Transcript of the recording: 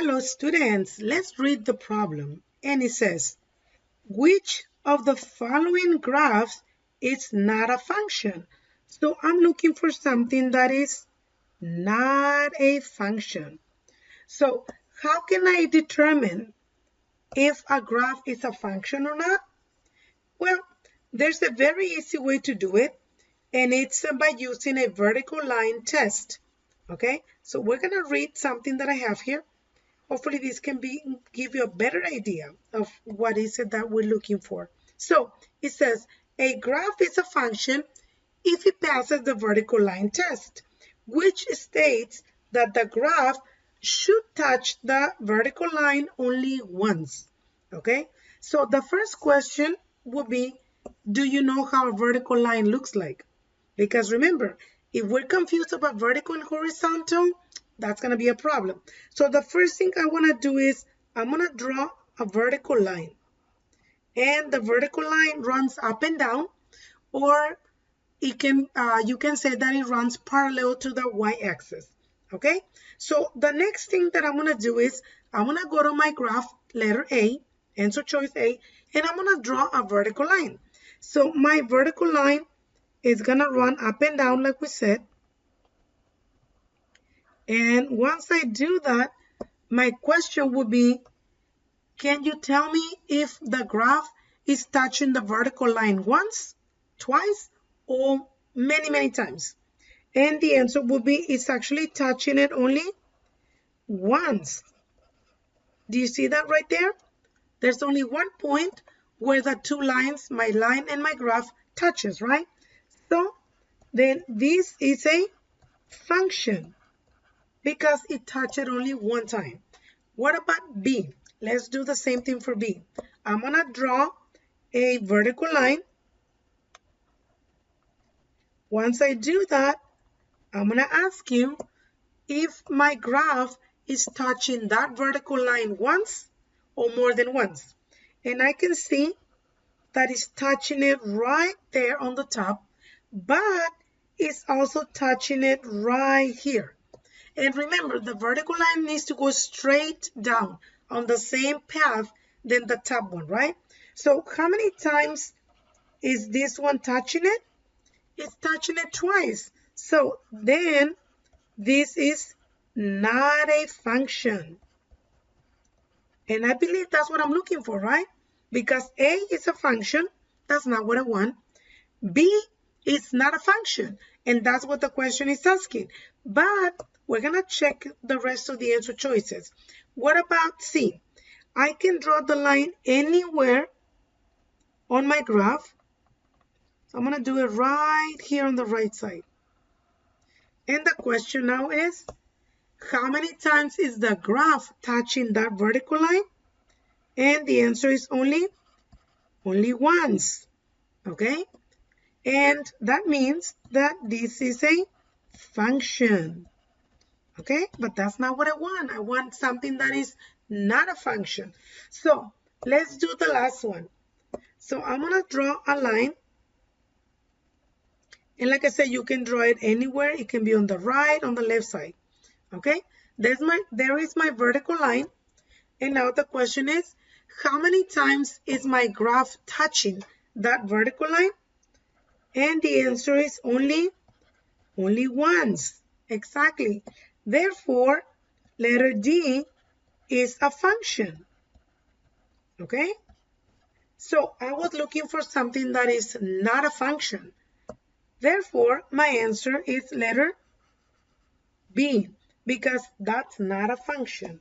Hello students, let's read the problem. And it says, which of the following graphs is not a function? So I'm looking for something that is not a function. So how can I determine if a graph is a function or not? Well, there's a very easy way to do it, and it's by using a vertical line test. Okay, so we're going to read something that I have here. Hopefully this can give you a better idea of what is it that we're looking for. So it says a graph is a function if it passes the vertical line test, which states that the graph should touch the vertical line only once. Okay, so the first question would be, do you know how a vertical line looks like? Because remember, if we're confused about vertical and horizontal, that's going to be a problem. So the first thing I want to do is I'm going to draw a vertical line. And the vertical line runs up and down, or it can you can say that it runs parallel to the y-axis. Okay, so the next thing that I'm going to do is I'm going to go to my graph, letter A, answer choice A, and I'm going to draw a vertical line. So my vertical line is going to run up and down like we said. And once I do that, my question would be, can you tell me if the graph is touching the vertical line once, twice, or many times? And the answer would be, it's actually touching it only once. Do you see that right there? There's only one point where the two lines, my line and my graph, touches, right? So then this is a function because it touched it only one time. What about B? Let's do the same thing for B. I'm going to draw a vertical line. Once I do that, I'm going to ask you if my graph is touching that vertical line once or more than once. And I can see that it's touching it right there on the top, but it's also touching it right here. And remember, the vertical line needs to go straight down on the same path than the top one, right? So how many times is this one touching it? It's touching it twice. So then this is not a function. And I believe that's what I'm looking for, right? Because A is a function. That's not what I want. B is not a function. And that's what the question is asking. But we're going to check the rest of the answer choices. What about C? I can draw the line anywhere on my graph. I'm going to do it right here on the right side. And the question now is, how many times is the graph touching that vertical line? And the answer is only once. Okay? And that means that this is a function. Okay? But that's not what I want. I want something that is not a function. So let's do the last one. So I'm going to draw a line. And like I said, you can draw it anywhere. It can be on the right, on the left side. Okay? There is my vertical line. And now the question is, how many times is my graph touching that vertical line? And the answer is only once. Exactly. Therefore, letter D is a function. Okay? So I was looking for something that is not a function. Therefore, my answer is letter B, because that's not a function.